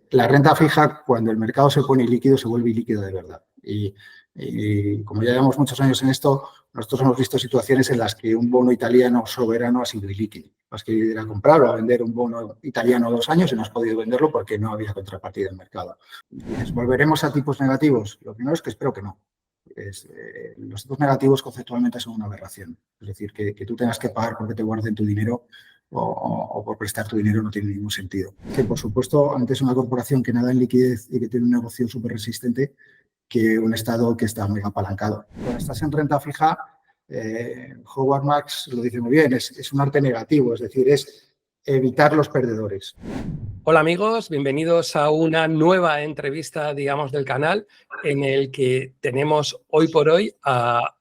La renta fija, cuando el mercado se pone ilíquido, se vuelve ilíquido de verdad. Y como ya llevamos muchos años en esto, nosotros hemos visto situaciones en las que un bono italiano soberano ha sido ilíquido. Has querido ir a comprar o a vender un bono italiano 2 años y no has podido venderlo porque no había contrapartida en el mercado. ¿Volveremos a tipos negativos? Lo primero es que espero que no. Los tipos negativos conceptualmente son una aberración. Es decir, que tú tengas que pagar porque te guarden tu dinero o por prestar tu dinero no tiene ningún sentido. Que, por supuesto, antes es una corporación que nada en liquidez y que tiene un negocio súper resistente que un Estado que está muy apalancado. Cuando estás en renta fija, Howard Marks lo dice muy bien, es un arte negativo, es decir, es evitar los perdedores. Hola amigos, bienvenidos a una nueva entrevista, digamos, del canal en el que tenemos hoy por hoy a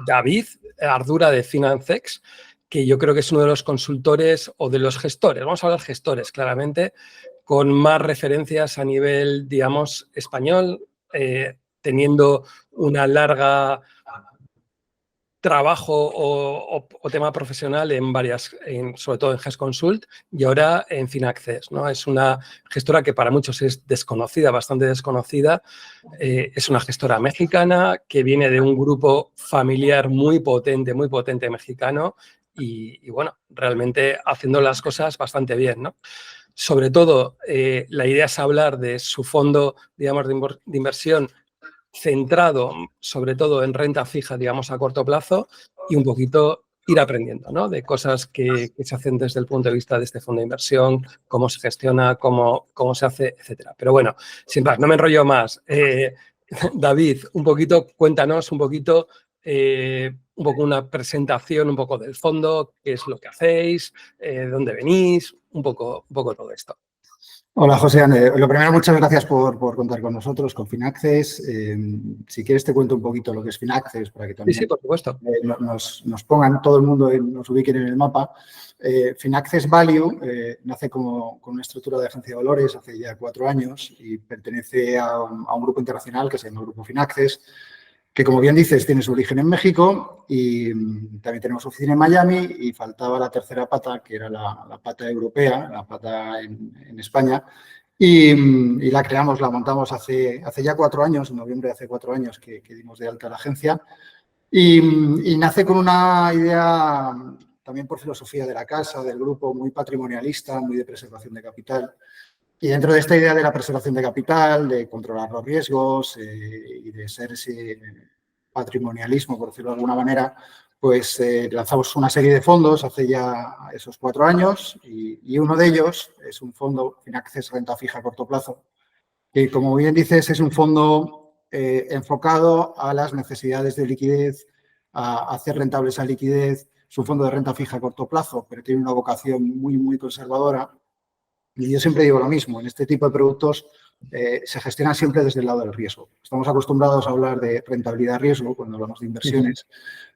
David Ardura de Financex, que yo creo que es uno de los consultores o de los gestores, vamos a hablar gestores claramente, con más referencias a nivel, digamos, español, teniendo una larga trabajo o tema profesional en varias, sobre todo en GESConsult y ahora en Finaccess, ¿no? Es una gestora que para muchos es desconocida, bastante desconocida. Es una gestora mexicana que viene de un grupo familiar muy potente mexicano y bueno, realmente haciendo las cosas bastante bien, ¿no? Sobre todo, la idea es hablar de su fondo, digamos, de inversión centrado sobre todo en renta fija, digamos, a corto plazo y un poquito ir aprendiendo, ¿no? De cosas que se hacen desde el punto de vista de este fondo de inversión, cómo se gestiona, cómo se hace, etcétera. Pero bueno, sin más, no me enrollo más. David, un poquito, cuéntanos un poco una presentación un poco del fondo, qué es lo que hacéis, dónde venís, un poco todo esto. Hola, José. Lo primero, muchas gracias por contar con nosotros, con Finaccess. Si quieres te cuento un poquito lo que es Finaccess para que también Sí, por supuesto. Nos pongan todo el mundo, nos ubiquen en el mapa. Finaccess Value nace con una estructura de agencia de valores hace ya 4 años y pertenece a un grupo internacional que se llama Grupo Finaccess, que, como bien dices, tiene su origen en México y también tenemos oficina en Miami y faltaba la tercera pata, que era la pata europea, la pata en España, y la creamos, la montamos hace ya 4 años, en noviembre de hace 4 años que dimos de alta la agencia y nace con una idea, también por filosofía de la casa, del grupo, muy patrimonialista, muy de preservación de capital. Y dentro de esta idea de la preservación de capital, de controlar los riesgos y de ser ese patrimonialismo, por decirlo de alguna manera, pues lanzamos una serie de fondos hace ya esos 4 años y uno de ellos es un fondo Finaccess Renta Fija a Corto Plazo, que, como bien dices, es un fondo enfocado a las necesidades de liquidez, a hacer rentable esa liquidez. Es un fondo de renta fija a corto plazo, pero tiene una vocación muy conservadora. Y yo siempre digo lo mismo, en este tipo de productos se gestionan siempre desde el lado del riesgo. Estamos acostumbrados a hablar de rentabilidad-riesgo cuando hablamos de inversiones,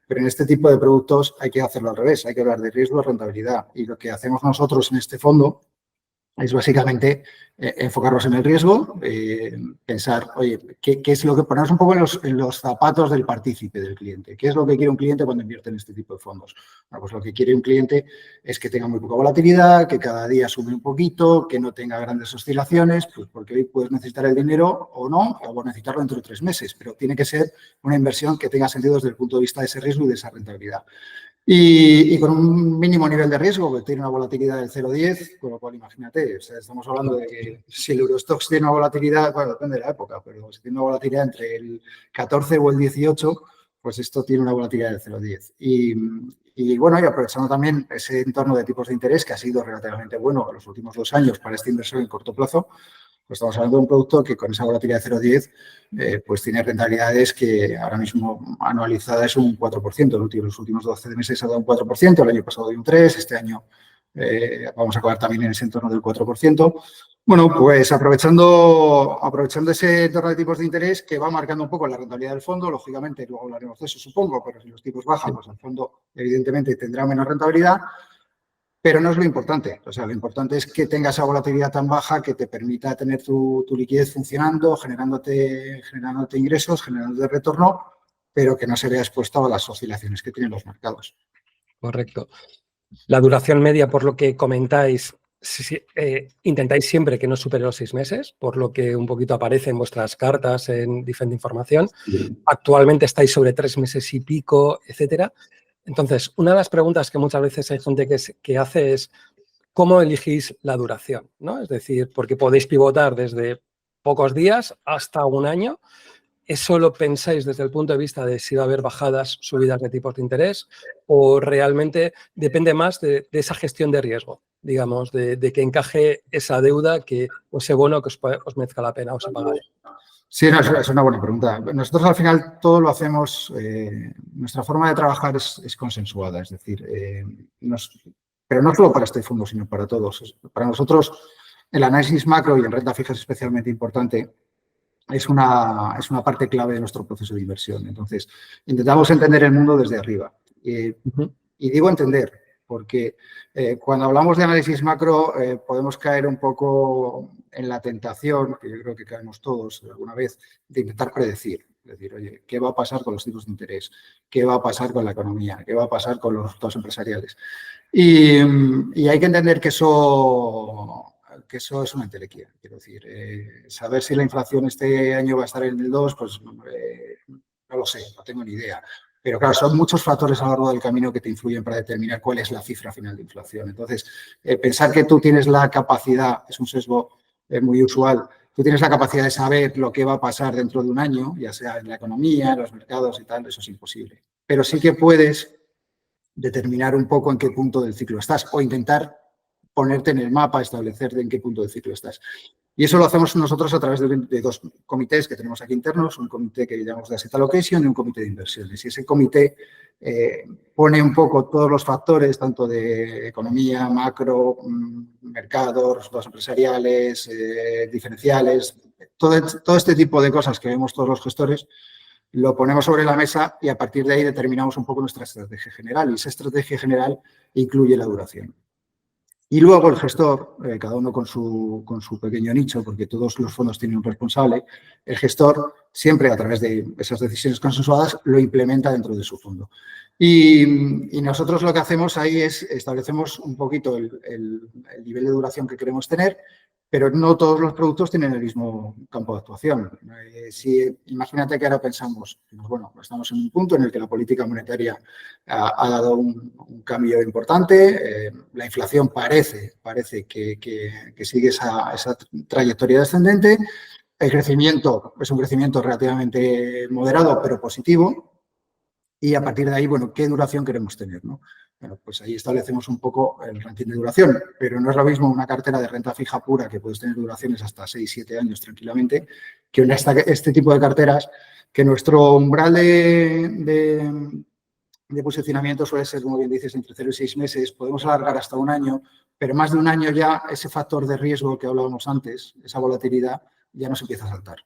pero en este tipo de productos hay que hacerlo al revés, hay que hablar de riesgo y rentabilidad. Y lo que hacemos nosotros en este fondo es básicamente enfocarnos en el riesgo, pensar, oye, ¿qué es lo que ponemos un poco en los zapatos del partícipe, del cliente? ¿Qué es lo que quiere un cliente cuando invierte en este tipo de fondos? Bueno, pues lo que quiere un cliente es que tenga muy poca volatilidad, que cada día sube un poquito, que no tenga grandes oscilaciones, pues porque hoy puedes necesitar el dinero o no, o necesitarlo dentro de 3 meses, pero tiene que ser una inversión que tenga sentido desde el punto de vista de ese riesgo y de esa rentabilidad. Y con un mínimo nivel de riesgo, que tiene una volatilidad del 0,10, con lo cual imagínate, o sea, estamos hablando de que si el Eurostoxx tiene una volatilidad, bueno, depende de la época, pero si tiene una volatilidad entre el 14 o el 18, pues esto tiene una volatilidad del 0,10. Y bueno, y aprovechando también ese entorno de tipos de interés que ha sido relativamente bueno en los últimos 2 años para este inversor en corto plazo, pues estamos hablando de un producto que con esa volatilidad de 0,10 pues tiene rentabilidades que ahora mismo anualizada es un 4%. Los últimos 12 meses ha dado un 4%, el año pasado dio un 3%, este año vamos a acabar también en ese entorno del 4%. Bueno, pues aprovechando ese entorno de tipos de interés que va marcando un poco la rentabilidad del fondo, lógicamente luego hablaremos de eso, supongo, pero si los tipos bajan, pues el fondo evidentemente tendrá menos rentabilidad. Pero no es lo importante. O sea, lo importante es que tengas esa volatilidad tan baja que te permita tener tu liquidez funcionando, generándote ingresos, generándote retorno, pero que no se vea expuesto a las oscilaciones que tienen los mercados. Correcto. La duración media, por lo que comentáis, Sí, intentáis siempre que no supere los 6 meses, por lo que un poquito aparece en vuestras cartas, en diferente información. Sí. Actualmente estáis sobre 3 meses y pico, etcétera. Entonces, una de las preguntas que muchas veces hay gente que hace es ¿cómo elegís la duración? ¿No? Es decir, porque podéis pivotar desde pocos días hasta un año. ¿Eso lo pensáis desde el punto de vista de si va a haber bajadas, subidas de tipos de interés o realmente depende más de esa gestión de riesgo, digamos, de que encaje esa deuda o ese bono que os merezca la pena, os pagaré? Sí, no, es una buena pregunta. Nosotros al final todo lo hacemos, nuestra forma de trabajar es consensuada, es decir, pero no solo para este fondo, sino para todos. Para nosotros el análisis macro y en renta fija es especialmente importante. Es una parte clave de nuestro proceso de inversión. Entonces, intentamos entender el mundo desde arriba. Y digo entender, porque cuando hablamos de análisis macro podemos caer un poco en la tentación, que yo creo que caemos todos alguna vez, de intentar predecir. Es decir, oye, ¿qué va a pasar con los tipos de interés? ¿Qué va a pasar con la economía? ¿Qué va a pasar con los resultados empresariales? Y hay que entender que eso es una entelequia. Quiero decir, saber si la inflación este año va a estar en el 2, pues no lo sé, no tengo ni idea. Pero claro, son muchos factores a lo largo del camino que te influyen para determinar cuál es la cifra final de inflación. Entonces, pensar que tú tienes la capacidad, es un sesgo muy usual, tú tienes la capacidad de saber lo que va a pasar dentro de un año, ya sea en la economía, en los mercados y tal, eso es imposible. Pero sí que puedes determinar un poco en qué punto del ciclo estás o intentar ponerte en el mapa, establecer en qué punto del ciclo estás. Y eso lo hacemos nosotros a través de dos comités que tenemos aquí internos, un comité que llamamos de Asset Allocation y un comité de inversiones. Y ese comité pone un poco todos los factores, tanto de economía, macro, mercados, resultados empresariales, diferenciales, todo este tipo de cosas que vemos todos los gestores, lo ponemos sobre la mesa y a partir de ahí determinamos un poco nuestra estrategia general. Y esa estrategia general incluye la duración. Y luego el gestor, cada uno con su pequeño nicho, porque todos los fondos tienen un responsable, el gestor siempre a través de esas decisiones consensuadas lo implementa dentro de su fondo. Y nosotros lo que hacemos ahí es establecemos un poquito el nivel de duración que queremos tener, pero no todos los productos tienen el mismo campo de actuación. Imagínate que ahora pensamos, bueno, estamos en un punto en el que la política monetaria ha dado un cambio importante, la inflación parece que sigue esa trayectoria descendente, el crecimiento es un crecimiento relativamente moderado pero positivo y a partir de ahí, bueno, ¿qué duración queremos tener, no? Bueno, pues ahí establecemos un poco el ranking de duración, pero no es lo mismo una cartera de renta fija pura que puedes tener duraciones hasta 6, 7 años tranquilamente que este tipo de carteras que nuestro umbral de posicionamiento suele ser, como bien dices, entre 0 y 6 meses. Podemos alargar hasta un año, pero más de un año ya ese factor de riesgo que hablábamos antes, esa volatilidad, ya nos empieza a saltar.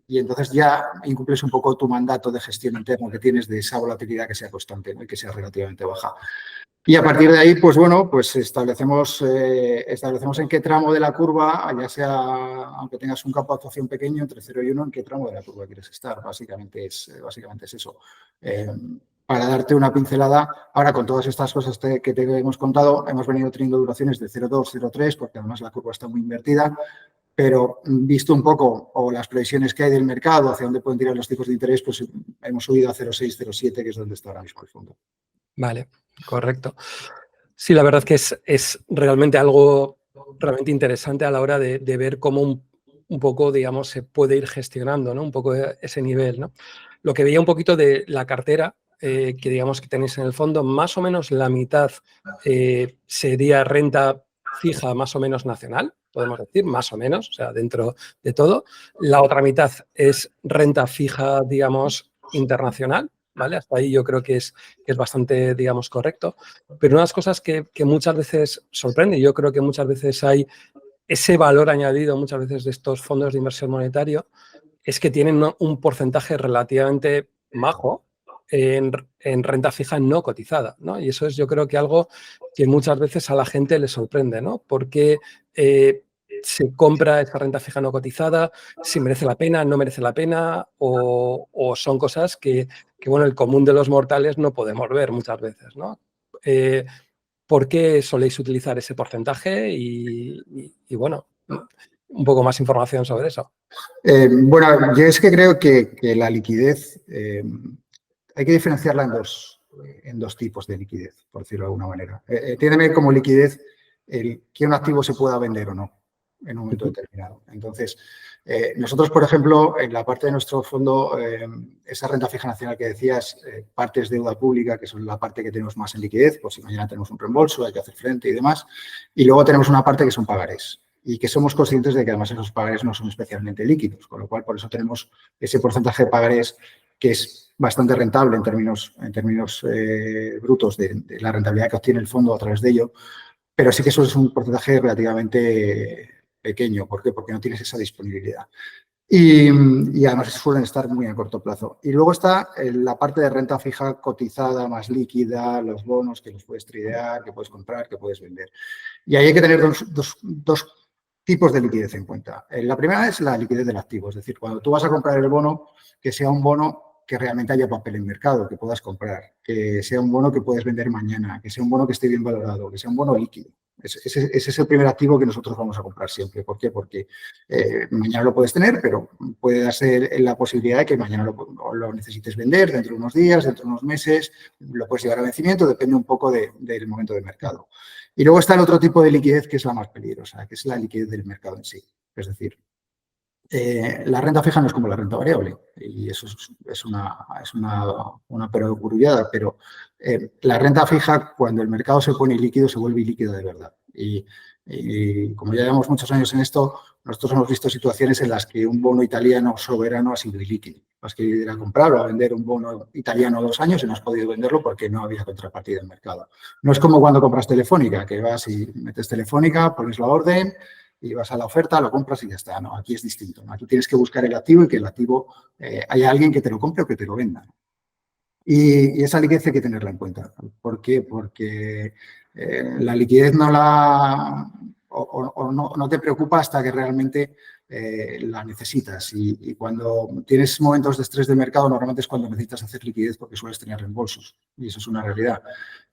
Y entonces ya incumples un poco tu mandato de gestión interno que tienes de esa volatilidad que sea constante, ¿no? Y que sea relativamente baja. Y a partir de ahí, pues bueno, pues establecemos en qué tramo de la curva, ya sea, aunque tengas un campo de actuación pequeño, entre 0 y 1, en qué tramo de la curva quieres estar. Básicamente es eso. Para darte una pincelada, ahora con todas estas cosas que te hemos contado, hemos venido teniendo duraciones de 0,2, 0,3, porque además la curva está muy invertida, pero visto un poco o las previsiones que hay del mercado, hacia dónde pueden tirar los tipos de interés, pues hemos subido a 0,6, 0,7, que es donde está ahora mismo el fondo. Vale, correcto. Sí, la verdad que es realmente algo realmente interesante a la hora de ver cómo un poco, digamos, se puede ir gestionando, ¿no? Un poco ese nivel, ¿no? Lo que veía un poquito de la cartera que digamos que tenéis en el fondo, más o menos la mitad sería renta fija más o menos nacional, podemos decir, más o menos, o sea, dentro de todo. La otra mitad es renta fija, digamos, internacional, ¿vale? Hasta ahí yo creo que es bastante, digamos, correcto. Pero una de las cosas que muchas veces sorprende, yo creo que muchas veces hay ese valor añadido muchas veces de estos fondos de inversión monetario, es que tienen un porcentaje relativamente majo en renta fija no cotizada, ¿no? Y eso es, yo creo que algo que muchas veces a la gente le sorprende, ¿no? Porque se compra esa renta fija no cotizada, si merece la pena, no merece la pena, o son cosas que, bueno, el común de los mortales no podemos ver muchas veces, ¿no? ¿por qué soléis utilizar ese porcentaje? Y bueno, un poco más información sobre eso. Bueno, yo es que creo que la liquidez hay que diferenciarla en dos tipos de liquidez, por decirlo de alguna manera. Entiéndeme como liquidez que un activo se pueda vender o no en un momento determinado. Entonces, nosotros, por ejemplo, en la parte de nuestro fondo, esa renta fija nacional que decías, parte es deuda pública, que es la parte que tenemos más en liquidez, pues si mañana tenemos un reembolso, hay que hacer frente y demás. Y luego tenemos una parte que son pagarés. Y que somos conscientes de que además esos pagarés no son especialmente líquidos, con lo cual por eso tenemos ese porcentaje de pagarés que es bastante rentable en términos brutos de la rentabilidad que obtiene el fondo a través de ello, pero sí que eso es un porcentaje relativamente pequeño. ¿Por qué? Porque no tienes esa disponibilidad. Y además suelen estar muy a corto plazo. Y luego está la parte de renta fija cotizada, más líquida, los bonos que los puedes tradear, que puedes comprar, que puedes vender. Y ahí hay que tener dos tipos de liquidez en cuenta. La primera es la liquidez del activo, es decir, cuando tú vas a comprar el bono, que sea un bono que realmente haya papel en mercado, que puedas comprar, que sea un bono que puedes vender mañana, que sea un bono que esté bien valorado, que sea un bono líquido. Ese es el primer activo que nosotros vamos a comprar siempre. ¿Por qué? Porque mañana lo puedes tener, pero puede darse la posibilidad de que mañana lo necesites vender dentro de unos días, dentro de unos meses, lo puedes llevar a vencimiento, depende un poco del momento de mercado. Y luego está el otro tipo de liquidez que es la más peligrosa, que es la liquidez del mercado en sí. Es decir, la renta fija no es como la renta variable y eso es una perogrullada, pero la renta fija, cuando el mercado se pone líquido, se vuelve ilíquido de verdad. Y como ya llevamos muchos años en esto, nosotros hemos visto situaciones en las que un bono italiano soberano ha sido ilíquido. Has querido ir a comprar o a vender un bono italiano 2 años y no has podido venderlo porque no había contrapartida en el mercado. No es como cuando compras Telefónica, que vas y metes Telefónica, pones la orden y vas a la oferta, lo compras y ya está. No, aquí es distinto, ¿no? Aquí tienes que buscar el activo y que el activo haya alguien que te lo compre o que te lo venda. Y esa liquidez hay que tenerla en cuenta. ¿Por qué? Porque la liquidez no te preocupa hasta que realmente la necesitas. Y cuando tienes momentos de estrés de mercado, normalmente es cuando necesitas hacer liquidez porque sueles tener reembolsos. Y eso es una realidad.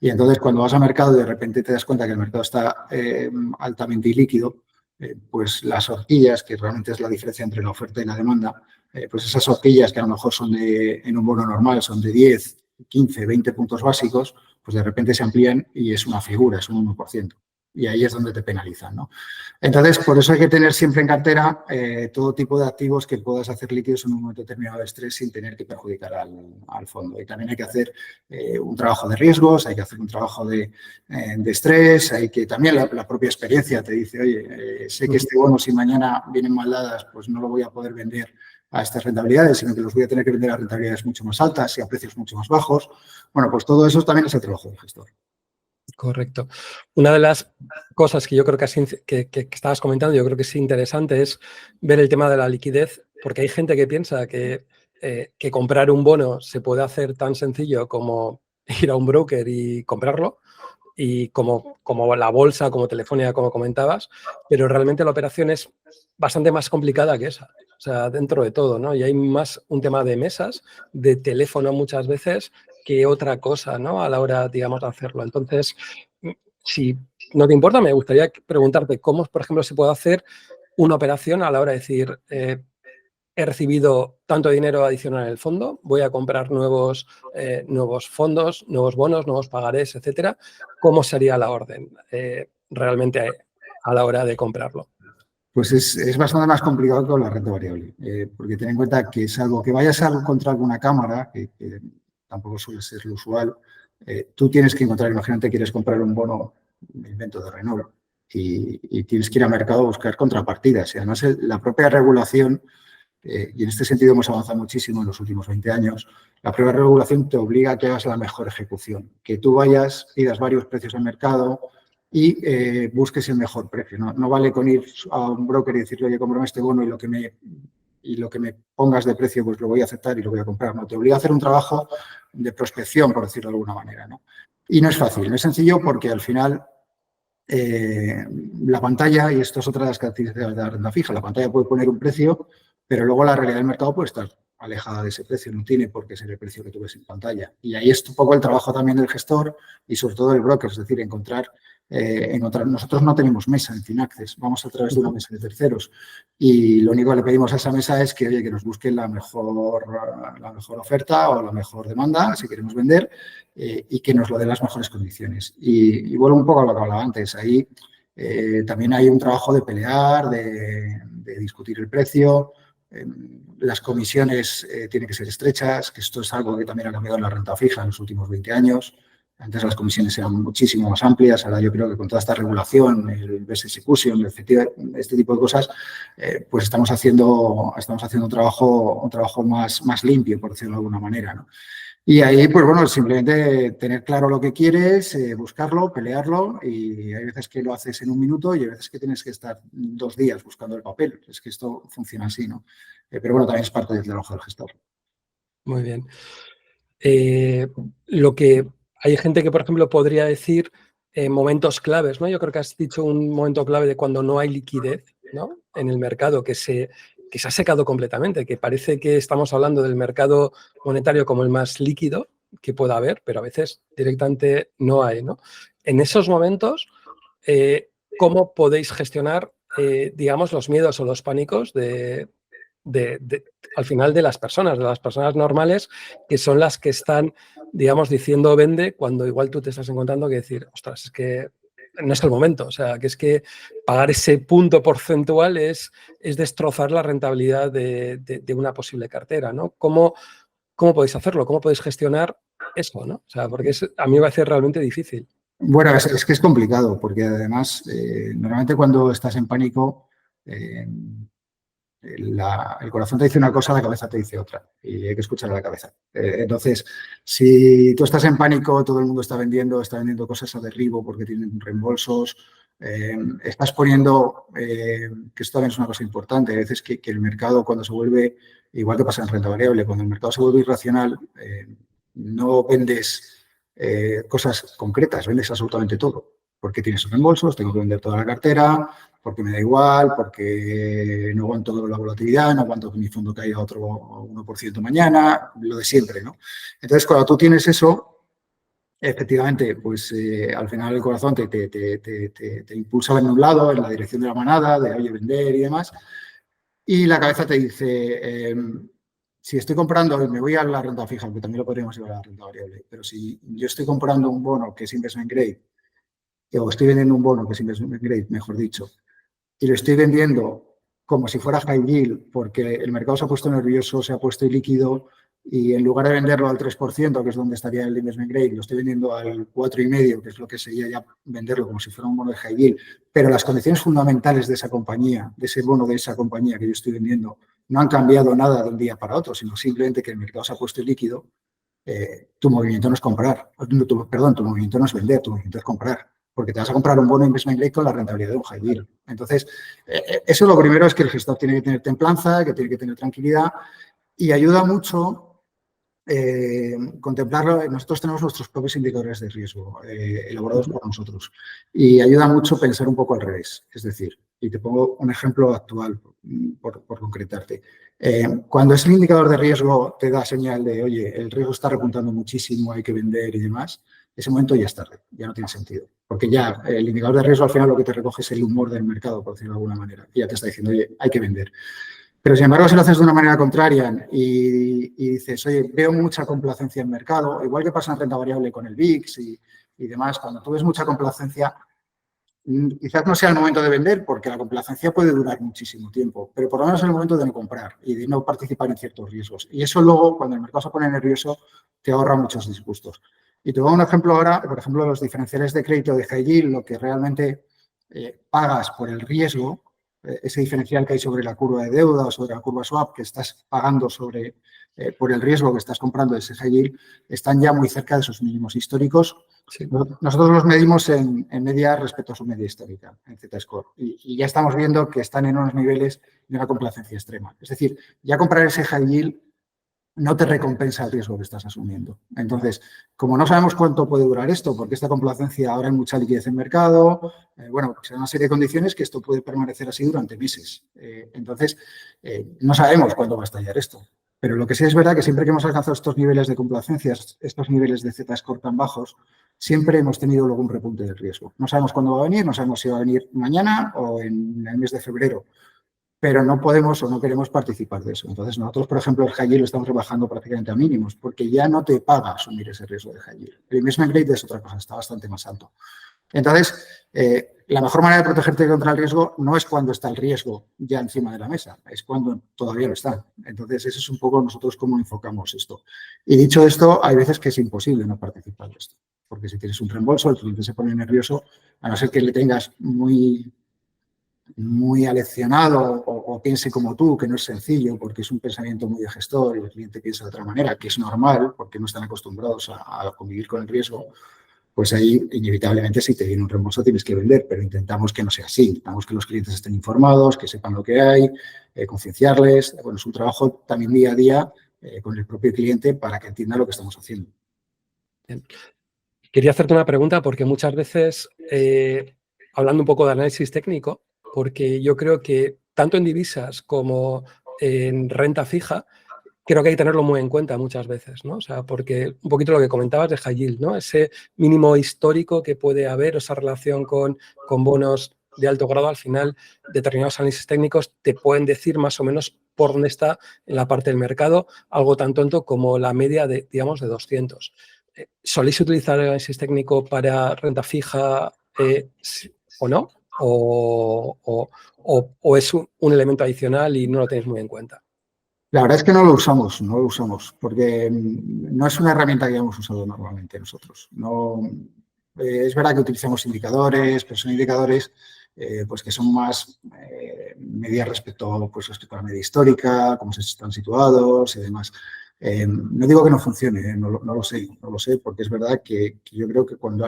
Y entonces, cuando vas al mercado y de repente te das cuenta que el mercado está altamente ilíquido, pues las horquillas, que realmente es la diferencia entre la oferta y la demanda, pues esas horquillas que a lo mejor son en un bono normal, son de 10, 15, 20 puntos básicos, pues de repente se amplían y es una figura, es un 1%. Y ahí es donde te penalizan, ¿no? Entonces, por eso hay que tener siempre en cartera todo tipo de activos que puedas hacer líquidos en un momento determinado de estrés sin tener que perjudicar al fondo. Y también hay que hacer un trabajo de riesgos, hay que hacer un trabajo de estrés, hay que también la propia experiencia te dice, oye, sé que este bono si mañana vienen mal dadas, pues no lo voy a poder vender a estas rentabilidades, sino que los voy a tener que vender a rentabilidades mucho más altas y a precios mucho más bajos. Bueno, pues todo eso también es el trabajo del gestor. Correcto. Una de las cosas que yo creo que estabas comentando, yo creo que es interesante, es ver el tema de la liquidez, porque hay gente que piensa que comprar un bono se puede hacer tan sencillo como ir a un broker y comprarlo, y como la bolsa, como Telefónica, como comentabas, pero realmente la operación es bastante más complicada que esa. O sea, dentro de todo, ¿no? Y hay más un tema de mesas, de teléfono muchas veces, que otra cosa, ¿no? A la hora, digamos, de hacerlo. Entonces, si no te importa, me gustaría preguntarte cómo, por ejemplo, se puede hacer una operación a la hora de decir, he recibido tanto dinero adicional en el fondo, voy a comprar nuevos fondos, nuevos bonos, nuevos pagarés, etcétera. ¿Cómo sería la orden realmente a la hora de comprarlo? Pues es bastante más complicado que con la renta variable, porque ten en cuenta que salvo que vayas a encontrar alguna cámara, que tampoco suele ser lo usual, tú tienes que encontrar, imagínate, quieres comprar un bono, me invento, de Renault, y tienes que ir al mercado a buscar contrapartidas. Y además la propia regulación, y en este sentido hemos avanzado muchísimo en los últimos 20 años, la propia regulación te obliga a que hagas la mejor ejecución, que tú vayas, pidas varios precios al mercado, y busques el mejor precio. No vale con ir a un broker y decirle, oye, cómprame este bono y lo que me pongas de precio, pues lo voy a aceptar y lo voy a comprar. No, te obliga a hacer un trabajo de prospección, por decirlo de alguna manera, ¿no? Y no es fácil, no es sencillo porque al final la pantalla, y esto es otra de las características de la renta fija, la pantalla puede poner un precio, pero luego la realidad del mercado puede estar alejada de ese precio, no tiene por qué ser el precio que tú ves en pantalla. Y ahí es un poco el trabajo también del gestor y sobre todo del broker, es decir, encontrar. Nosotros no tenemos mesa en Finaccess, vamos a través de una mesa de terceros y lo único que le pedimos a esa mesa es que, oye, que nos busquen la mejor oferta o la mejor demanda, si queremos vender, y que nos lo den las mejores condiciones. Y vuelvo un poco a lo que hablaba antes, ahí también hay un trabajo de pelear, de discutir el precio. Las comisiones tienen que ser estrechas, que esto es algo que también ha cambiado en la renta fija en los últimos 20 años. Antes las comisiones eran muchísimo más amplias, ahora yo creo que con toda esta regulación, el best execution, este tipo de cosas, pues estamos haciendo un trabajo más limpio, por decirlo de alguna manera, ¿no? Y ahí, pues bueno, simplemente tener claro lo que quieres, buscarlo, pelearlo, y hay veces que lo haces en un minuto y hay veces que tienes que estar 2 días buscando el papel. Es que esto funciona así, ¿no? Pero bueno, también es parte del trabajo del gestor. Muy bien. Lo que hay gente que, por ejemplo, podría decir momentos claves, ¿no? Yo creo que has dicho un momento clave de cuando no hay liquidez, ¿no? En el mercado, que se ha secado completamente, que parece que estamos hablando del mercado monetario como el más líquido que pueda haber, pero a veces directamente no hay, ¿no? En esos momentos, ¿cómo podéis gestionar, digamos, los miedos o los pánicos al final de las personas normales, que son las que están, digamos, diciendo vende, cuando igual tú te estás encontrando que decir, ostras, es que no es el momento, o sea, que es que pagar ese punto porcentual es destrozar la rentabilidad de una posible cartera, ¿no? ¿Cómo podéis hacerlo? ¿Cómo podéis gestionar eso, ¿no? O sea, porque a mí me parece realmente difícil. Bueno, es que es complicado, porque además, normalmente cuando estás en pánico, el corazón te dice una cosa, la cabeza te dice otra y hay que escuchar a la cabeza. Entonces, si tú estás en pánico, todo el mundo está vendiendo cosas a derribo porque tienen reembolsos, estás poniendo, que esto también es una cosa importante, a veces que el mercado cuando se vuelve, igual que pasa en renta variable, cuando el mercado se vuelve irracional, no vendes cosas concretas, vendes absolutamente todo. Porque tienes reembolsos, tengo que vender toda la cartera, porque me da igual, porque no aguanto la volatilidad, no aguanto que mi fondo caiga otro 1% mañana, lo de siempre, ¿no? Entonces, cuando tú tienes eso, efectivamente, pues al final el corazón te impulsa en un lado, en la dirección de la manada, de oye, vender y demás, y la cabeza te dice, si estoy comprando, y me voy a la renta fija, que también lo podríamos llevar a la renta variable, pero si yo estoy comprando un bono que es investment grade, o estoy vendiendo un bono que es investment grade, mejor dicho, y lo estoy vendiendo como si fuera high yield, porque el mercado se ha puesto nervioso, se ha puesto ilíquido, y en lugar de venderlo al 3%, que es donde estaría el investment grade, lo estoy vendiendo al 4,5%, que es lo que sería ya venderlo como si fuera un bono de high yield, pero las condiciones fundamentales de esa compañía, de ese bono de esa compañía que yo estoy vendiendo, no han cambiado nada de un día para otro, sino simplemente que el mercado se ha puesto ilíquido. Tu movimiento no es comprar, tu movimiento no es vender, tu movimiento es comprar, porque te vas a comprar un bono investment grade con la rentabilidad de un high yield. Entonces, eso lo primero es que el gestor tiene que tener templanza, que tiene que tener tranquilidad y ayuda mucho contemplarlo. Nosotros tenemos nuestros propios indicadores de riesgo elaborados por nosotros y ayuda mucho pensar un poco al revés. Es decir, y te pongo un ejemplo actual por concretarte. Cuando ese indicador de riesgo te da señal de, oye, el riesgo está repuntando muchísimo, hay que vender y demás, ese momento ya es tarde, ya no tiene sentido. Porque ya el indicador de riesgo al final lo que te recoge es el humor del mercado, por decirlo de alguna manera. Y ya te está diciendo, oye, hay que vender. Pero sin embargo, si lo haces de una manera contraria y dices, oye, veo mucha complacencia en mercado, igual que pasa en renta variable con el VIX y demás, cuando tú ves mucha complacencia, quizás no sea el momento de vender porque la complacencia puede durar muchísimo tiempo, pero por lo menos es el momento de no comprar y de no participar en ciertos riesgos. Y eso luego, cuando el mercado se pone nervioso, te ahorra muchos disgustos. Y te voy a dar un ejemplo ahora, por ejemplo, los diferenciales de crédito de high yield, lo que realmente pagas por el riesgo, ese diferencial que hay sobre la curva de deuda o sobre la curva swap que estás pagando por el riesgo que estás comprando de ese high yield, están ya muy cerca de sus mínimos históricos. Sí. Nosotros los medimos en media respecto a su media histórica, en Z-Score, y ya estamos viendo que están en unos niveles de una complacencia extrema. Es decir, ya comprar ese high yield no te recompensa el riesgo que estás asumiendo. Entonces, como no sabemos cuánto puede durar esto, porque esta complacencia, ahora hay mucha liquidez en mercado, bueno, pues hay una serie de condiciones que esto puede permanecer así durante meses. Entonces, no sabemos cuándo va a estallar esto. Pero lo que sí es verdad que siempre que hemos alcanzado estos niveles de complacencia, estos niveles de Z-score tan bajos, siempre hemos tenido luego un repunte del riesgo. No sabemos cuándo va a venir, no sabemos si va a venir mañana o en el mes de febrero, pero no podemos o no queremos participar de eso. Entonces, nosotros, por ejemplo, el high yield lo estamos rebajando prácticamente a mínimos, porque ya no te paga asumir ese riesgo de high yield. El investment grade es otra cosa, está bastante más alto. Entonces, la mejor manera de protegerte contra el riesgo no es cuando está el riesgo ya encima de la mesa, es cuando todavía no está. Entonces, eso es un poco nosotros cómo enfocamos esto. Y dicho esto, hay veces que es imposible no participar de esto, porque si tienes un reembolso, el cliente se pone nervioso, a no ser que le tengas muy aleccionado o piense como tú, que no es sencillo, porque es un pensamiento muy de gestor y el cliente piensa de otra manera, que es normal, porque no están acostumbrados a convivir con el riesgo, pues ahí inevitablemente si te viene un reembolso tienes que vender, pero intentamos que no sea así, intentamos que los clientes estén informados, que sepan lo que hay, concienciarles. Bueno, es un trabajo también día a día con el propio cliente para que entienda lo que estamos haciendo. Bien. Quería hacerte una pregunta porque muchas veces, hablando un poco de análisis técnico, porque yo creo que tanto en divisas como en renta fija, creo que hay que tenerlo muy en cuenta muchas veces, ¿no? O sea, porque un poquito lo que comentabas de high yield, ¿no? Ese mínimo histórico que puede haber, esa relación con bonos de alto grado, al final, determinados análisis técnicos te pueden decir más o menos por dónde está en la parte del mercado, algo tan tonto como la media de, digamos, de 200. ¿Soléis utilizar el análisis técnico para renta fija o no? ¿O es un elemento adicional y no lo tenéis muy en cuenta? La verdad es que no lo usamos, porque no es una herramienta que hayamos usado normalmente nosotros. No, es verdad que utilizamos indicadores, pero son indicadores pues que son más medidas respecto a la media histórica, cómo se están situados y demás. No digo que no funcione, no lo sé, porque es verdad que yo creo que cuando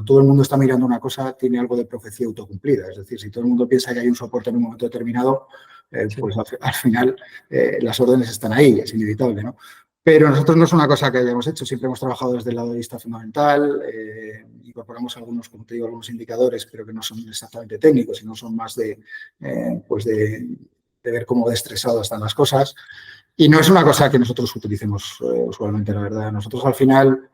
todo el mundo está mirando una cosa, tiene algo de profecía autocumplida. Es decir, si todo el mundo piensa que hay un soporte en un momento determinado, pues al final las órdenes están ahí, es inevitable, ¿no? Pero nosotros no es una cosa que hayamos hecho, siempre hemos trabajado desde el lado de vista fundamental, incorporamos algunos, como te digo, algunos indicadores, pero que no son exactamente técnicos, sino son más de ver cómo estresadas están las cosas. Y no es una cosa que nosotros utilicemos usualmente, la verdad. Nosotros al final,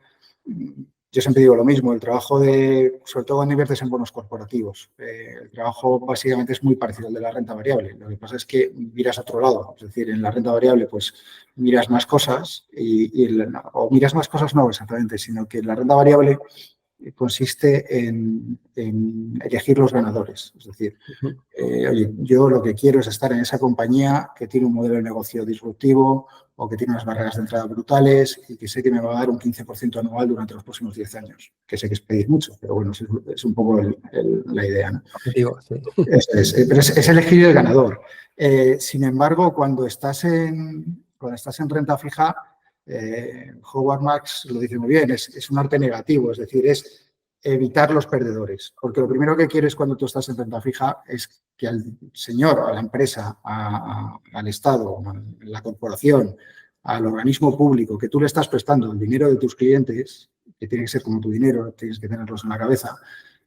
yo siempre digo lo mismo, el trabajo sobre todo cuando inviertes en bonos corporativos, el trabajo básicamente es muy parecido al de la renta variable. Lo que pasa es que miras a otro lado, es decir, en la renta variable pues miras más cosas o miras más cosas no exactamente, sino que en la renta variable consiste en elegir los ganadores. Es decir, oye, yo lo que quiero es estar en esa compañía que tiene un modelo de negocio disruptivo o que tiene unas barreras de entrada brutales y que sé que me va a dar un 15% anual durante los próximos 10 años. Que sé que es pedir mucho, pero bueno, es un poco la idea, ¿no? Objetivo, sí. Pero es elegir el ganador. Sin embargo, cuando estás en renta fija, Howard Marks lo dice muy bien, es un arte negativo, es decir, es evitar los perdedores. Porque lo primero que quieres cuando tú estás en renta fija es que al señor, a la empresa, al Estado, a la corporación, al organismo público que tú le estás prestando el dinero de tus clientes, que tiene que ser como tu dinero, tienes que tenerlos en la cabeza,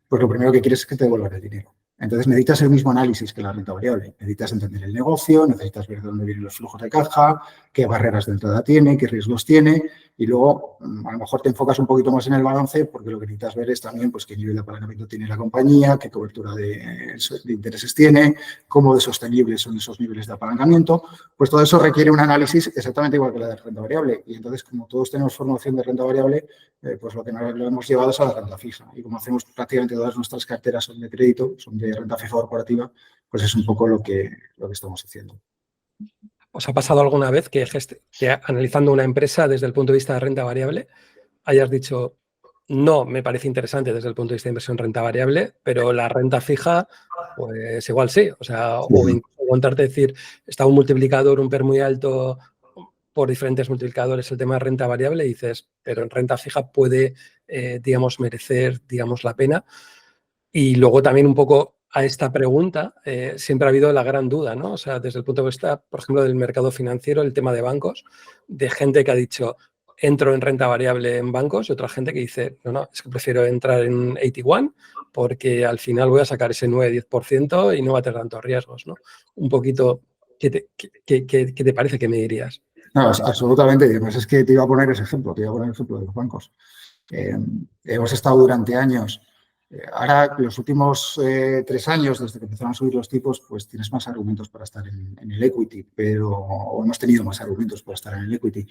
pues lo primero que quieres es que te devuelvan el dinero. Entonces necesitas el mismo análisis que la renta variable. Necesitas entender el negocio, necesitas ver de dónde vienen los flujos de caja, qué barreras de entrada tiene, qué riesgos tiene y luego a lo mejor te enfocas un poquito más en el balance porque lo que necesitas ver es también pues, qué nivel de apalancamiento tiene la compañía, qué cobertura de intereses tiene, cómo de sostenibles son esos niveles de apalancamiento. Pues todo eso requiere un análisis exactamente igual que la de renta variable. Y entonces, como todos tenemos formación de renta variable, pues lo que nos lo hemos llevado es a la renta fija. Y como hacemos prácticamente todas nuestras carteras son de crédito, son de renta fija corporativa, pues es un poco lo que estamos haciendo. ¿Os ha pasado alguna vez que analizando una empresa desde el punto de vista de renta variable hayas dicho, no me parece interesante desde el punto de vista de inversión renta variable, pero la renta fija, pues igual sí? O sea, o incluso contarte decir, está un multiplicador, un PER muy alto por diferentes multiplicadores el tema de renta variable y dices, pero en renta fija puede, digamos, merecer, digamos, la pena. Y luego también un poco a esta pregunta siempre ha habido la gran duda, ¿no? O sea, desde el punto de vista, por ejemplo, del mercado financiero, el tema de bancos, de gente que ha dicho, entro en renta variable en bancos y otra gente que dice, no, es que prefiero entrar en 81 porque al final voy a sacar ese 9-10% y no va a tener tantos riesgos, ¿no? Un poquito, ¿qué te parece que me dirías? No, absolutamente. Además, es que te iba a poner ese ejemplo, te iba a poner el ejemplo de los bancos. Hemos estado durante años, ahora los últimos 3 años, desde que empezaron a subir los tipos, pues tienes más argumentos para estar en el equity, o hemos tenido más argumentos para estar en el equity.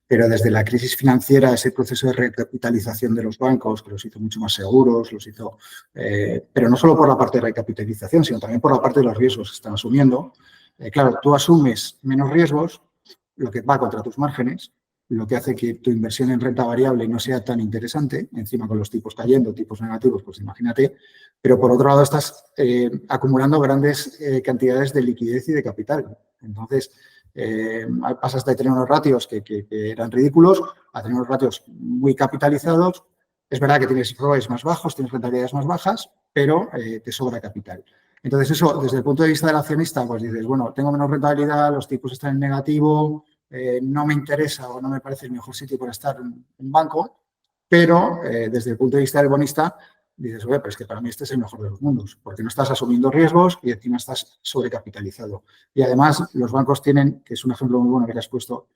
Pero desde la crisis financiera, ese proceso de recapitalización de los bancos, que los hizo mucho más seguros, pero no solo por la parte de recapitalización, sino también por la parte de los riesgos que están asumiendo. Claro, tú asumes menos riesgos, lo que va contra tus márgenes, lo que hace que tu inversión en renta variable no sea tan interesante, encima con los tipos cayendo, tipos negativos, pues imagínate, pero por otro lado estás acumulando grandes cantidades de liquidez y de capital. Entonces, pasas de tener unos ratios que eran ridículos a tener unos ratios muy capitalizados. Es verdad que tienes ROEs más bajos, tienes rentabilidades más bajas, pero te sobra capital. Entonces, eso, desde el punto de vista del accionista, pues dices, bueno, tengo menos rentabilidad, los tipos están en negativo, no me interesa o no me parece el mejor sitio para estar en banco, pero desde el punto de vista del bonista, dices, oye, pero es que para mí este es el mejor de los mundos, porque no estás asumiendo riesgos y encima estás sobrecapitalizado. Y además, los bancos tienen, que es un ejemplo muy bueno que has puesto,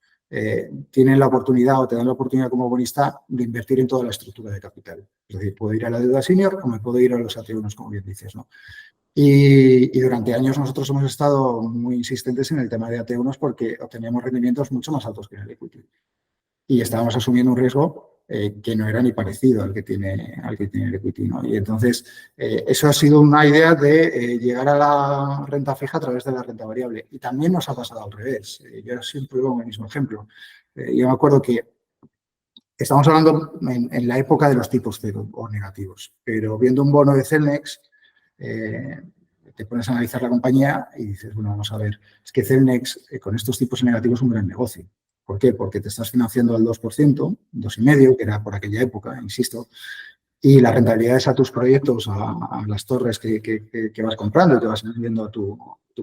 tienen la oportunidad o te dan la oportunidad como bonista de invertir en toda la estructura de capital. Es decir, puedo ir a la deuda senior o me puedo ir a los AT1, como bien dices, ¿no? Y durante años nosotros hemos estado muy insistentes en el tema de AT1 porque obteníamos rendimientos mucho más altos que en el equity. Y estábamos asumiendo un riesgo que no era ni parecido al que tiene el equity, ¿no? Y entonces, eso ha sido una idea de llegar a la renta fija a través de la renta variable. Y también nos ha pasado al revés. Yo siempre pongo el mismo ejemplo. Yo me acuerdo que estamos hablando en la época de los tipos cero o negativos, pero viendo un bono de Celnex, te pones a analizar la compañía y dices, bueno, vamos a ver, es que Celnex con estos tipos negativos es un gran negocio. ¿Por qué? Porque te estás financiando al 2%, 2,5%, que era por aquella época, insisto, y las rentabilidades a tus proyectos, a las torres que vas comprando y te vas vendiendo a tu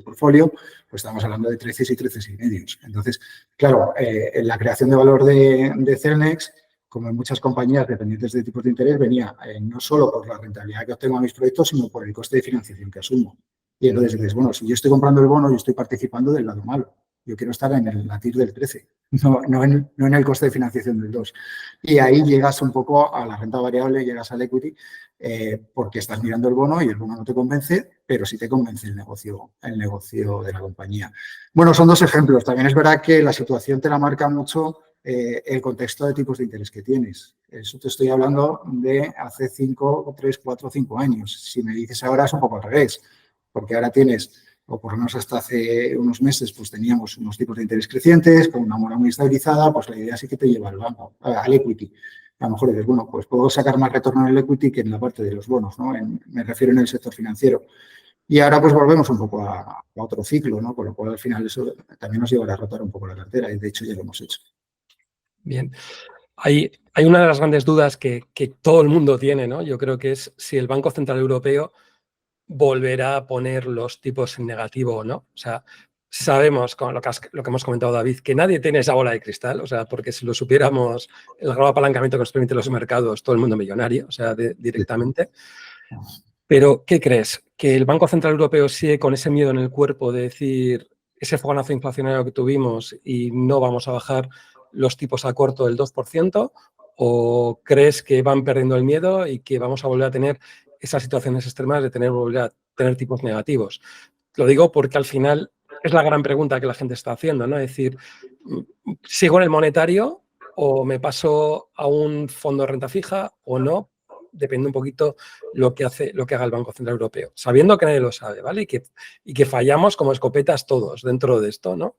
portfolio, pues estamos hablando de 13 y 13,5. Entonces, claro, la creación de valor de Celnex, como en muchas compañías dependientes de tipos de interés, venía no solo por la rentabilidad que obtengo a mis proyectos, sino por el coste de financiación que asumo. Y entonces dices, bueno, si yo estoy comprando el bono, yo estoy participando del lado malo. Yo quiero estar en el latir del 13, no en el coste de financiación del 2. Y ahí llegas un poco a la renta variable, llegas al equity, porque estás mirando el bono y el bono no te convence, pero sí te convence el negocio de la compañía. Bueno, son 2 ejemplos. También es verdad que la situación te la marca mucho el contexto de tipos de interés que tienes. Eso te estoy hablando de hace 3, 4, 5 años. Si me dices ahora es un poco al revés, porque ahora tienes, o por lo menos hasta hace unos meses, pues teníamos unos tipos de interés crecientes, con una mora muy estabilizada, pues la idea sí que te lleva al equity. A lo mejor dices, bueno, pues puedo sacar más retorno en el equity que en la parte de los bonos, ¿no? Me refiero en el sector financiero. Y ahora pues volvemos un poco a otro ciclo, ¿no? Con lo cual al final eso también nos llevará a rotar un poco la cartera y de hecho ya lo hemos hecho. Bien. Hay una de las grandes dudas que todo el mundo tiene, ¿no? Yo creo que es si el Banco Central Europeo volverá a poner los tipos en negativo o no. O sea, sabemos, con lo que hemos comentado, David, que nadie tiene esa bola de cristal, o sea, porque si lo supiéramos, el grado de apalancamiento que nos permiten los mercados, todo el mundo millonario, o sea, directamente. Pero, ¿qué crees? ¿Que el Banco Central Europeo sigue con ese miedo en el cuerpo de decir ese fogonazo inflacionario que tuvimos y no vamos a bajar los tipos a corto del 2%? ¿O crees que van perdiendo el miedo y que vamos a volver a tener esas situaciones extremas de volver a tener tipos negativos? Lo digo porque al final es la gran pregunta que la gente está haciendo, ¿no? Es decir, ¿sigo en el monetario o me paso a un fondo de renta fija o no? Depende un poquito lo que haga el Banco Central Europeo, sabiendo que nadie lo sabe, ¿vale? Y que fallamos como escopetas todos dentro de esto, ¿no?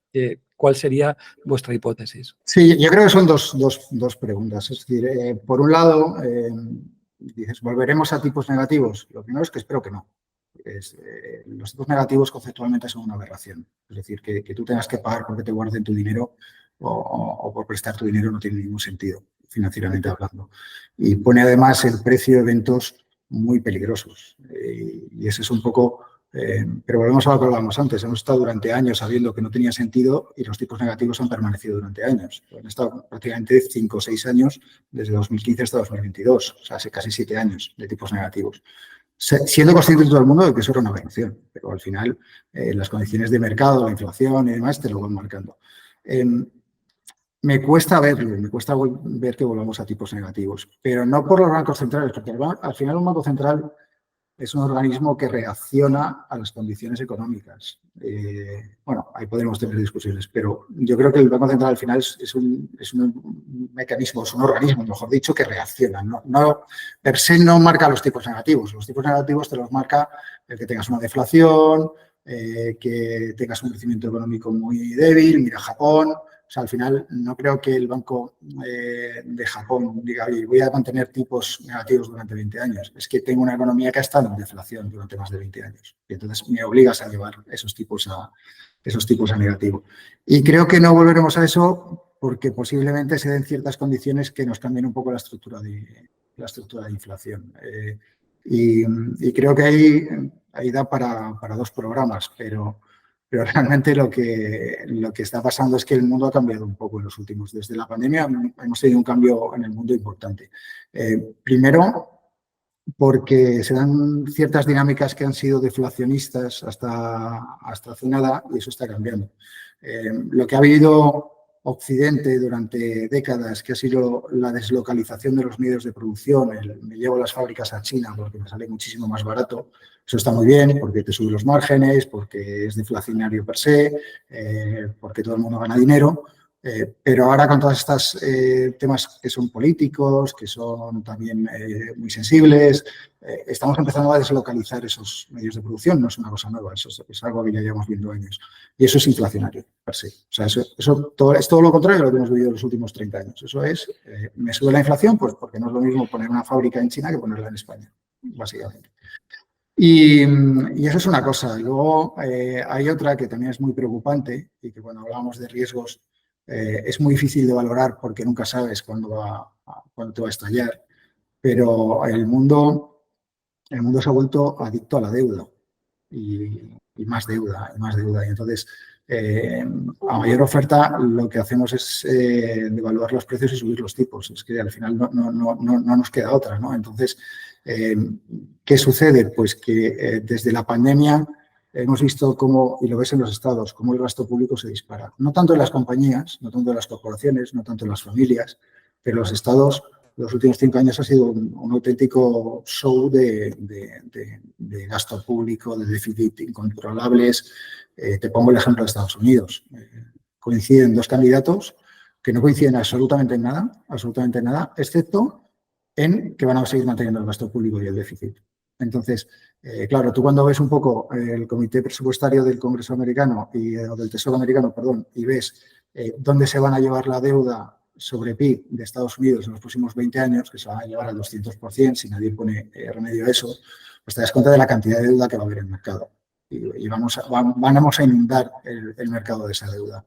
¿Cuál sería vuestra hipótesis? Sí, yo creo que son dos preguntas. Es decir, por un lado, dices, ¿volveremos a tipos negativos? Lo primero es que espero que no. Los tipos negativos conceptualmente son una aberración. Es decir, que tú tengas que pagar porque te guarden tu dinero o por prestar tu dinero no tiene ningún sentido, financieramente hablando. Y pone además el precio de eventos muy peligrosos. Y ese es un poco... pero volvemos a lo que hablábamos antes. Hemos estado durante años sabiendo que no tenía sentido y los tipos negativos han permanecido durante años. Han estado prácticamente 5 o 6 años, desde 2015 hasta 2022, o sea, hace casi 7 años de tipos negativos. Siendo consciente todo el mundo de que eso era una aberración, pero al final las condiciones de mercado, la inflación y demás te lo van marcando. Me cuesta verlo, me cuesta ver que volvamos a tipos negativos, pero no por los bancos centrales, porque al final un banco central es un organismo que reacciona a las condiciones económicas. Bueno, ahí podemos tener discusiones, pero yo creo que el Banco Central al final es un mecanismo, es un organismo, mejor dicho, que reacciona. No, per se no marca los tipos negativos. Los tipos negativos te los marca el que tengas una deflación, que tengas un crecimiento económico muy débil, mira Japón. O sea, al final no creo que el Banco de Japón diga, oye, voy a mantener tipos negativos durante 20 años. Es que tengo una economía que ha estado en deflación durante más de 20 años. Y entonces me obligas a llevar esos tipos a negativo. Y creo que no volveremos a eso porque posiblemente se den ciertas condiciones que nos cambien un poco la estructura de inflación. Y creo que ahí da para 2 programas, pero realmente lo que está pasando es que el mundo ha cambiado un poco en los últimos. Desde la pandemia hemos tenido un cambio en el mundo importante. Primero, porque se dan ciertas dinámicas que han sido deflacionistas hasta hace nada y eso está cambiando. Lo que ha vivido Occidente durante décadas, que ha sido la deslocalización de los medios de producción, me llevo las fábricas a China porque me sale muchísimo más barato. Eso está muy bien porque te sube los márgenes, porque es deflacionario per se, porque todo el mundo gana dinero. Pero ahora con todos estos temas que son políticos, que son también muy sensibles, estamos empezando a deslocalizar esos medios de producción. No es una cosa nueva, eso es algo que ya llevamos viendo años. Y eso es inflacionario, per se. O sea, eso es todo lo contrario de lo que hemos vivido en los últimos 30 años. Eso es, me sube la inflación, pues porque no es lo mismo poner una fábrica en China que ponerla en España, básicamente. Y eso es una cosa. Luego hay otra que también es muy preocupante y que cuando hablamos de riesgos es muy difícil de valorar porque nunca sabes cuándo te va a estallar. Pero el mundo se ha vuelto adicto a la deuda y más deuda y más deuda. Y entonces, a mayor oferta, lo que hacemos es devaluar los precios y subir los tipos. Es que al final no nos queda otra, ¿no? Entonces, ¿qué sucede? Pues que desde la pandemia hemos visto cómo, y lo ves en los estados, cómo el gasto público se dispara. No tanto en las compañías, no tanto en las corporaciones, no tanto en las familias, pero los estados, los últimos 5 años ha sido un auténtico show de gasto público, de déficit incontrolables. Te pongo el ejemplo de Estados Unidos. Coinciden 2 candidatos que no coinciden absolutamente en nada, excepto en que van a seguir manteniendo el gasto público y el déficit. Entonces, claro, tú cuando ves un poco el comité presupuestario del Congreso americano o del Tesoro americano, perdón, y ves dónde se van a llevar la deuda sobre PIB de Estados Unidos en los próximos 20 años, que se van a llevar al 200%, si nadie pone remedio a eso, pues te das cuenta de la cantidad de deuda que va a haber en el mercado. Y vamos a inundar el mercado de esa deuda.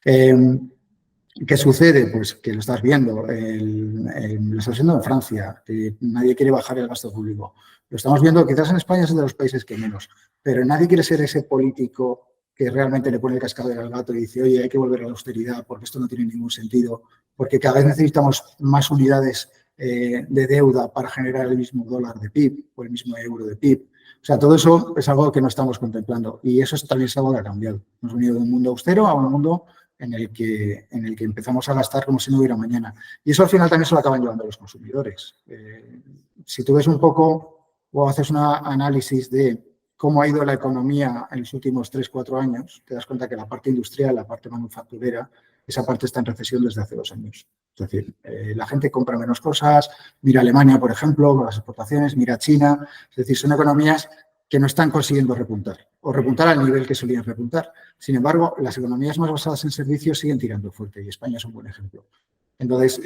¿Qué sucede? Pues que lo estás viendo, lo estás viendo en Francia, que nadie quiere bajar el gasto público. Lo estamos viendo, quizás en España es de los países que menos, pero nadie quiere ser ese político que realmente le pone el cascabel al gato y dice, oye, hay que volver a la austeridad porque esto no tiene ningún sentido, porque cada vez necesitamos más unidades de deuda para generar el mismo dólar de PIB o el mismo euro de PIB. O sea, todo eso es algo que no estamos contemplando y eso también es algo que ha cambiado. Hemos venido de un mundo austero a un mundo en el que empezamos a gastar como si no hubiera mañana. Y eso al final también se lo acaban llevando los consumidores. Si tú ves un poco o haces un análisis de cómo ha ido la economía en los últimos 3-4 años, te das cuenta que la parte industrial, la parte manufacturera, esa parte está en recesión desde hace 2 años. Es decir, la gente compra menos cosas, mira Alemania, por ejemplo, con las exportaciones, mira China. Es decir, son economías que no están consiguiendo repuntar o repuntar al nivel que solían repuntar. Sin embargo, las economías más basadas en servicios siguen tirando fuerte y España es un buen ejemplo. Entonces,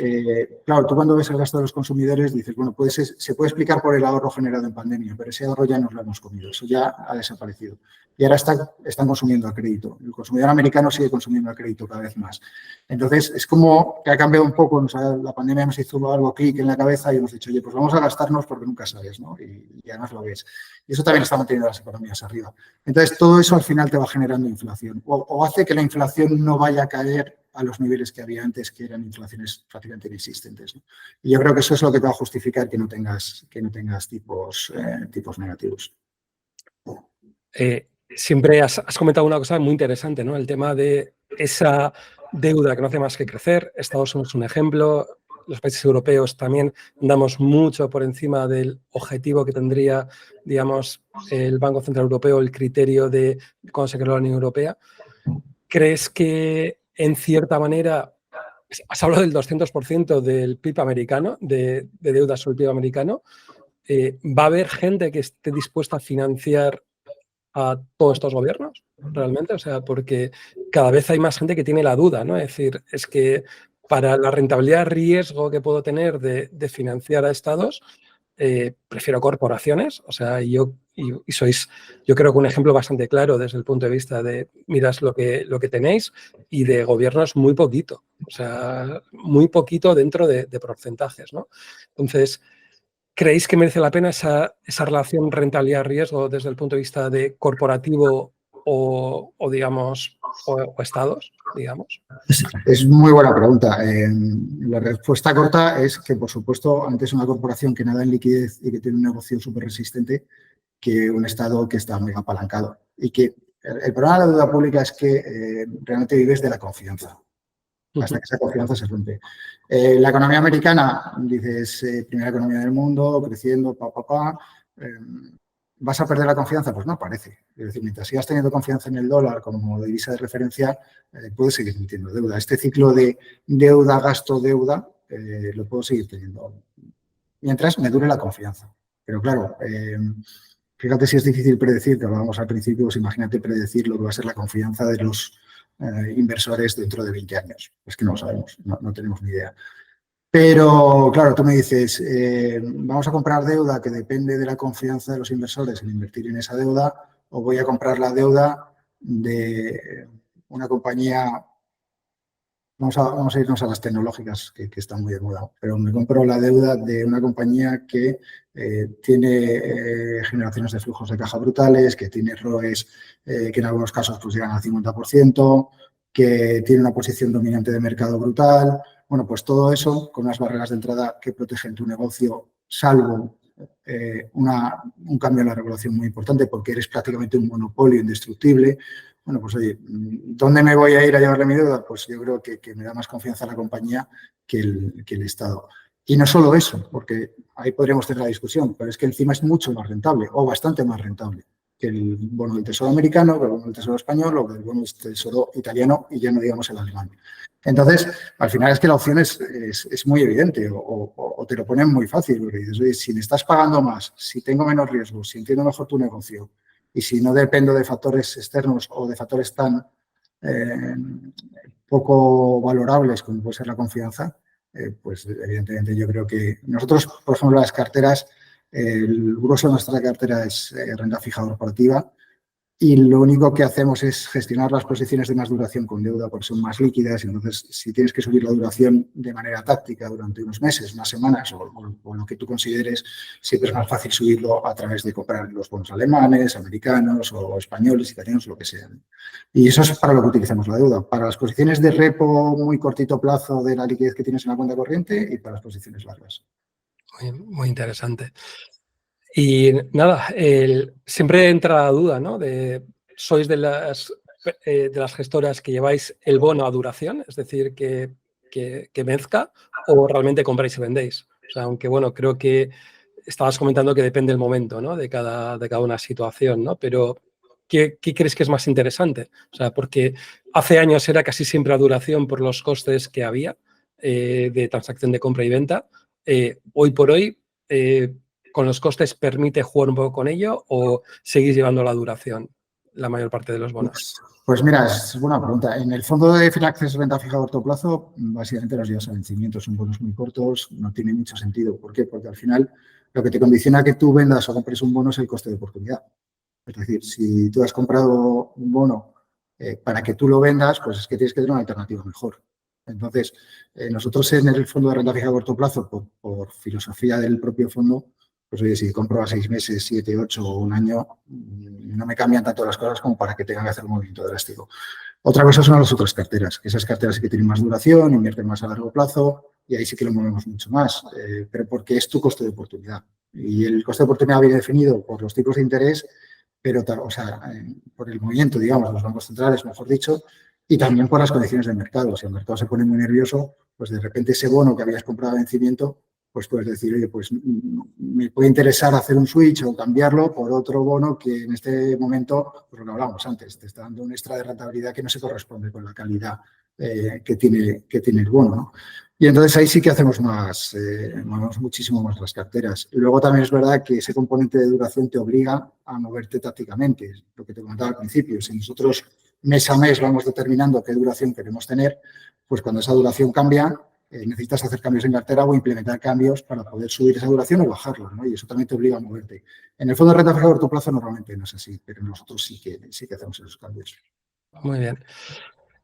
claro, tú cuando ves el gasto de los consumidores dices, bueno, se puede explicar por el ahorro generado en pandemia, pero ese ahorro ya nos lo hemos comido, eso ya ha desaparecido. Y ahora están consumiendo a crédito. El consumidor americano sigue consumiendo a crédito cada vez más. Entonces, es como que ha cambiado un poco, la pandemia nos hizo algo clic en la cabeza y hemos dicho, oye, pues vamos a gastarnos porque nunca sabes, ¿no? Y además lo ves. Y eso también está manteniendo las economías arriba. Entonces, todo eso al final te va generando inflación o hace que la inflación no vaya a caer a los niveles que había antes, que eran inflaciones prácticamente inexistentes, ¿no? Y yo creo que eso es lo que te va a justificar que no tengas tipos negativos. Siempre has comentado una cosa muy interesante, ¿no? El tema de esa deuda que no hace más que crecer. Estados Unidos es un ejemplo. Los países europeos también andamos mucho por encima del objetivo que tendría, digamos, el Banco Central Europeo, el criterio de cuando se creó la Unión Europea. ¿Crees que, en cierta manera, has hablado del 200% del PIB americano, de deuda sobre el PIB americano? ¿Va a haber gente que esté dispuesta a financiar a todos estos gobiernos realmente? O sea, porque cada vez hay más gente que tiene la duda, ¿no? Es decir, es que para la rentabilidad riesgo que puedo tener de financiar a estados, prefiero corporaciones. O sea, yo creo que un ejemplo bastante claro desde el punto de vista de miras lo que tenéis, y de gobiernos muy poquito. O sea, muy poquito dentro de porcentajes, ¿no? Entonces, ¿creéis que merece la pena esa relación rentabilidad-riesgo desde el punto de vista de corporativo digamos, o estados, digamos? Es muy buena pregunta. La respuesta corta es que, por supuesto, antes una corporación que nada en liquidez y que tiene un negocio súper resistente que un Estado que está muy apalancado. Y que el problema de la deuda pública es que realmente vives de la confianza, hasta que esa confianza se rompe. La economía americana, dices, primera economía del mundo, creciendo, ¿vas a perder la confianza? Pues no parece. Es decir, mientras sigas teniendo confianza en el dólar como divisa de referencia, puedes seguir emitiendo deuda. Este ciclo de deuda, gasto, deuda, lo puedo seguir teniendo mientras me dure la confianza. Pero claro, fíjate si es difícil predecir, que hablábamos al principio, pues imagínate predecir lo que va a ser la confianza de los inversores dentro de 20 años. Es que no lo sabemos, no tenemos ni idea. Pero, claro, tú me dices, vamos a comprar deuda que depende de la confianza de los inversores en invertir en esa deuda, o voy a comprar la deuda de una compañía. Vamos a irnos a las tecnológicas, que están muy de moda, pero me compro la deuda de una compañía que tiene generaciones de flujos de caja brutales, que tiene ROEs que en algunos casos pues llegan al 50%, que tiene una posición dominante de mercado brutal. Bueno, pues todo eso con unas barreras de entrada que protegen tu negocio, salvo un cambio en la regulación muy importante, porque eres prácticamente un monopolio indestructible. Bueno, pues oye, ¿dónde me voy a ir a llevarle mi deuda? Pues yo creo que me da más confianza la compañía que el Estado. Y no solo eso, porque ahí podríamos tener la discusión, pero es que encima es mucho más rentable, o bastante más rentable, que el bono del Tesoro americano, que el bono del Tesoro español, o que el bono del Tesoro italiano, y ya no digamos el alemán. Entonces, al final es que la opción es muy evidente, o te lo ponen muy fácil, porque dices, oye, si me estás pagando más, si tengo menos riesgos, si entiendo mejor tu negocio, y si no dependo de factores externos o de factores tan poco valorables como puede ser la confianza, pues evidentemente yo creo que nosotros, por ejemplo, las carteras, el grueso de nuestra cartera es renta fija corporativa, y lo único que hacemos es gestionar las posiciones de más duración con deuda porque son más líquidas. Entonces, si tienes que subir la duración de manera táctica durante unos meses, unas semanas o lo que tú consideres, siempre es más fácil subirlo a través de comprar los bonos alemanes, americanos o españoles, italianos, lo que sean. Y eso es para lo que utilizamos la deuda, para las posiciones de repo muy cortito plazo de la liquidez que tienes en la cuenta corriente y para las posiciones largas. Muy interesante. Y nada, siempre entra la duda, ¿no? ¿Sois de las gestoras que lleváis el bono a duración? Es decir, que venzca, o realmente compráis y vendéis. O sea, aunque bueno, creo que estabas comentando que depende del momento, ¿no? De cada una situación, ¿no? Pero ¿qué crees que es más interesante? O sea, porque hace años era casi siempre a duración por los costes que había de transacción de compra y venta. Hoy por hoy, ¿con los costes permite jugar un poco con ello, o seguís llevando la duración la mayor parte de los bonos? Pues mira, es buena pregunta. En el fondo de Finaccess renta fija a corto plazo, básicamente los días de vencimiento son bonos muy cortos, no tiene mucho sentido. ¿Por qué? Porque al final lo que te condiciona a que tú vendas o compres un bono es el coste de oportunidad. Es decir, si tú has comprado un bono para que tú lo vendas, pues es que tienes que tener una alternativa mejor. Entonces, nosotros en el fondo de renta fija a corto plazo, por filosofía del propio fondo, pues oye, si compro a 6 meses, 7, 8 o un año, no me cambian tanto las cosas como para que tengan que hacer un movimiento drástico. Otra cosa son las otras carteras, que esas carteras sí que tienen más duración, invierten más a largo plazo y ahí sí que lo movemos mucho más, pero porque es tu coste de oportunidad. Y el coste de oportunidad viene definido por los tipos de interés, pero, o sea, por el movimiento, digamos, de los bancos centrales, mejor dicho, y también por las condiciones del mercado. Si el mercado se pone muy nervioso, pues de repente ese bono que habías comprado a vencimiento, pues puedes decir, oye, pues me puede interesar hacer un switch o cambiarlo por otro bono que en este momento, pues lo que hablábamos antes, te está dando un extra de rentabilidad que no se corresponde con la calidad que tiene el bono, ¿no? Y entonces ahí sí que hacemos movemos muchísimo más las carteras. Y luego también es verdad que ese componente de duración te obliga a moverte tácticamente, lo que te comentaba al principio. Si nosotros mes a mes vamos determinando qué duración queremos tener, pues cuando esa duración cambia, necesitas hacer cambios en cartera o implementar cambios para poder subir esa duración o bajarla, ¿no? Y eso también te obliga a moverte. En el fondo de renta fija a corto plazo normalmente no es así, pero nosotros sí que hacemos esos cambios. Muy bien.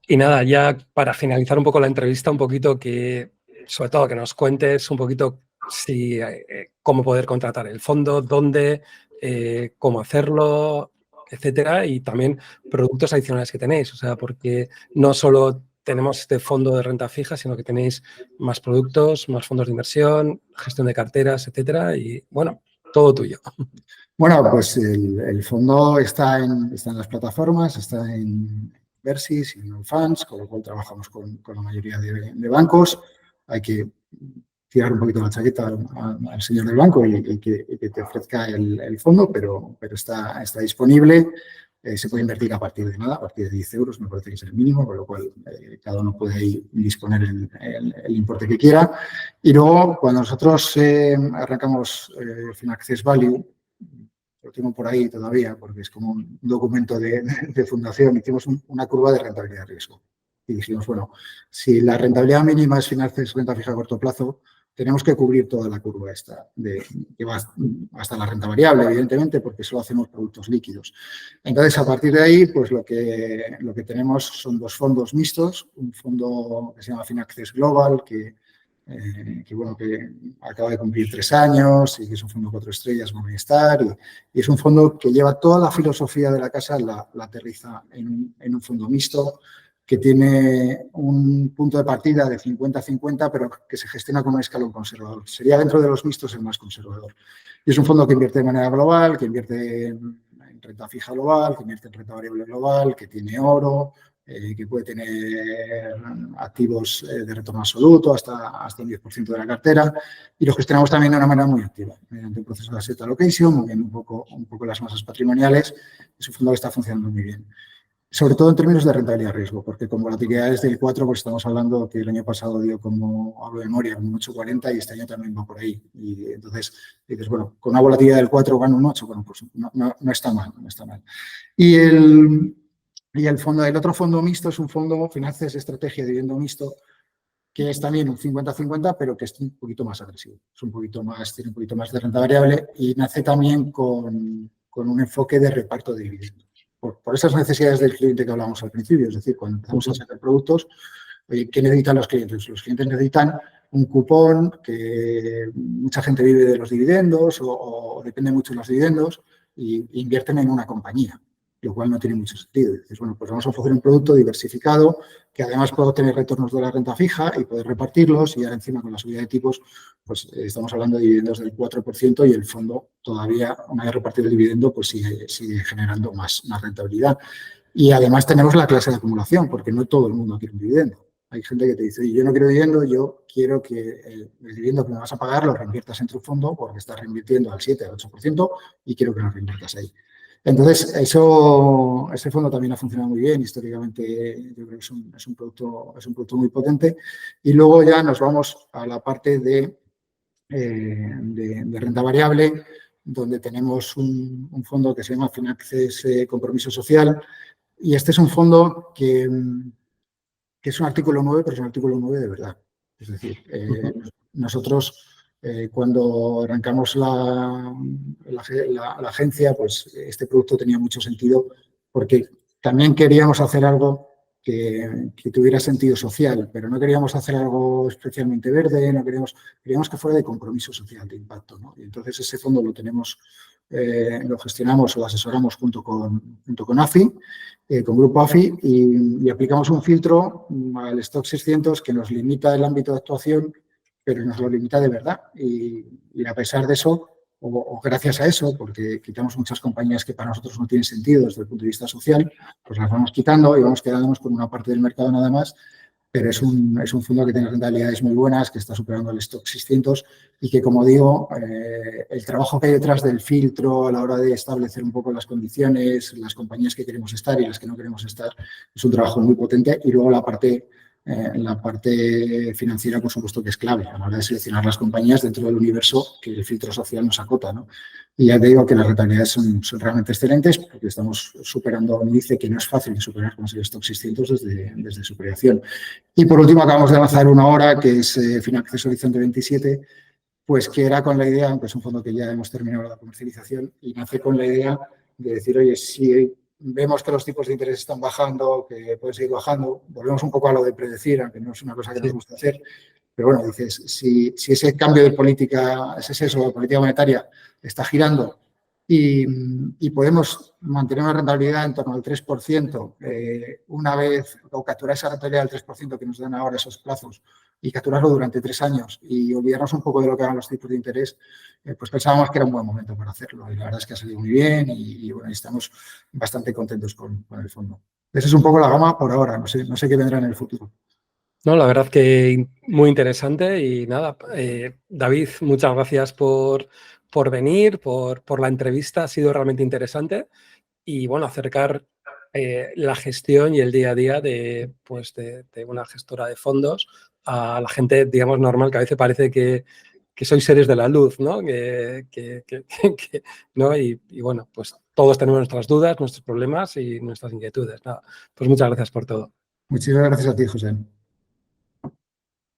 Y nada, ya para finalizar un poco la entrevista, un poquito sobre todo que nos cuentes un poquito cómo poder contratar el fondo, dónde, cómo hacerlo, etcétera, y también productos adicionales que tenéis, o sea, porque no solo tenemos este fondo de renta fija, sino que tenéis más productos, más fondos de inversión, gestión de carteras, etcétera, y bueno, todo tuyo. Bueno, pues el fondo está en las plataformas, está en Versis y en Allfunds, con lo cual trabajamos con la mayoría de bancos. Hay que tirar un poquito la chaqueta al señor del banco y que te ofrezca el fondo, pero está disponible. Se puede invertir a partir de nada, a partir de 10 euros, me parece que es el mínimo, con lo cual cada uno puede ahí disponer el importe que quiera. Y luego, cuando nosotros arrancamos FinAccess Value, lo tengo por ahí todavía, porque es como un documento de fundación, hicimos una curva de rentabilidad de riesgo. Y dijimos, bueno, si la rentabilidad mínima es FinAccess renta fija a corto plazo, tenemos que cubrir toda la curva esta, que va hasta la renta variable, evidentemente, porque solo hacemos productos líquidos. Entonces, a partir de ahí, pues lo que tenemos son dos fondos mixtos, un fondo que se llama FinAccess Global, que acaba de cumplir 3 años y que es un fondo 4 estrellas, Morningstar, y es un fondo que lleva toda la filosofía de la casa, la aterriza en un fondo mixto que tiene un punto de partida de 50-50, pero que se gestiona con un escalón conservador. Sería dentro de los mixtos el más conservador. Y es un fondo que invierte de manera global, que invierte en renta fija global, que invierte en renta variable global, que tiene oro, que puede tener activos de retorno absoluto hasta un 10% de la cartera, y lo gestionamos también de una manera muy activa, mediante un proceso de asset allocation, moviendo un poco las masas patrimoniales. Es un fondo que está funcionando muy bien. Sobre todo en términos de rentabilidad riesgo, porque con volatilidades del 4, pues estamos hablando que el año pasado dio, como hablo de memoria, un 8,40 y este año también va por ahí. Y entonces dices, bueno, con una volatilidad del 4 gano un 8, bueno, pues no está mal, no está mal. Y el otro fondo mixto es un fondo FinAccess Estrategia de Dividendo Mixto, que es también un 50-50, pero que es un poquito más agresivo. Tiene un poquito más de renta variable y nace también con un enfoque de reparto de dividendos. Por esas necesidades del cliente que hablábamos al principio, es decir, cuando empezamos a sacar productos, oye, ¿qué necesitan los clientes? Los clientes necesitan un cupón, que mucha gente vive de los dividendos o depende mucho de los dividendos y invierten en una compañía, lo cual no tiene mucho sentido. Dices, bueno, pues vamos a ofrecer un producto diversificado que además pueda tener retornos de la renta fija y poder repartirlos, y ahora encima con la subida de tipos, pues estamos hablando de dividendos del 4% y el fondo todavía, una vez repartido el dividendo, pues sigue generando más rentabilidad. Y además tenemos la clase de acumulación, porque no todo el mundo quiere un dividendo. Hay gente que te dice, yo no quiero dividendo, yo quiero que el dividendo que me vas a pagar lo reinviertas en tu fondo porque estás reinvirtiendo al 7, al 8% y quiero que lo reinviertas ahí. Entonces, ese fondo también ha funcionado muy bien. Históricamente, yo creo que es un producto muy potente. Y luego ya nos vamos a la parte de renta variable, donde tenemos un fondo que se llama FinAccess Compromiso Social. Y este es un fondo que es un artículo 9, pero es un artículo 9 de verdad. Es decir, nosotros, cuando arrancamos la agencia, pues este producto tenía mucho sentido porque también queríamos hacer algo que tuviera sentido social, pero no queríamos hacer algo especialmente verde, queríamos que fuera de compromiso social, de impacto, ¿no? Y entonces ese fondo lo gestionamos o lo asesoramos junto con AFI, con Grupo AFI, y aplicamos un filtro al Stock 600 que nos limita el ámbito de actuación, pero nos lo limita de verdad. Y a pesar de eso, o gracias a eso, porque quitamos muchas compañías que para nosotros no tienen sentido desde el punto de vista social, pues las vamos quitando y vamos quedándonos con una parte del mercado nada más, pero es un fondo que tiene rentabilidades muy buenas, que está superando el stock 600 y que, como digo, el trabajo que hay detrás del filtro a la hora de establecer un poco las condiciones, las compañías que queremos estar y las que no queremos estar, es un trabajo muy potente. Y luego la parte financiera, por supuesto, que es clave a la hora de seleccionar las compañías dentro del universo que el filtro social nos acota, ¿no? Y ya te digo que las rentabilidades son realmente excelentes porque estamos superando un índice que no es fácil de superar, como es el stock 600 desde su creación. Y por último, acabamos de lanzar una hora que es Finaccess Horizonte 27, pues que era con la idea, aunque es un fondo que ya hemos terminado la comercialización, y nace con la idea de decir, oye, si vemos que los tipos de interés están bajando, que pueden seguir bajando, volvemos un poco a lo de predecir, aunque no es una cosa que nos gusta hacer, pero bueno, dices, si ese cambio de política, ese sesgo de política monetaria está girando y podemos mantener una rentabilidad en torno al 3%, una vez, o capturar esa rentabilidad del 3% que nos dan ahora esos plazos y capturarlo durante 3 años y olvidarnos un poco de lo que hagan los tipos de interés, pues pensábamos que era un buen momento para hacerlo. Y la verdad es que ha salido muy bien y bueno, estamos bastante contentos con el fondo. Esa es un poco la gama por ahora, no sé qué vendrá en el futuro. No, la verdad que muy interesante y nada, David, muchas gracias por venir, por la entrevista, ha sido realmente interesante y bueno, acercar la gestión y el día a día de una gestora de fondos a la gente, digamos, normal, que a veces parece que sois seres de la luz, ¿no? ¿No? Y bueno, pues todos tenemos nuestras dudas, nuestros problemas y nuestras inquietudes. Nada, pues muchas gracias por todo. Muchísimas gracias a ti, José.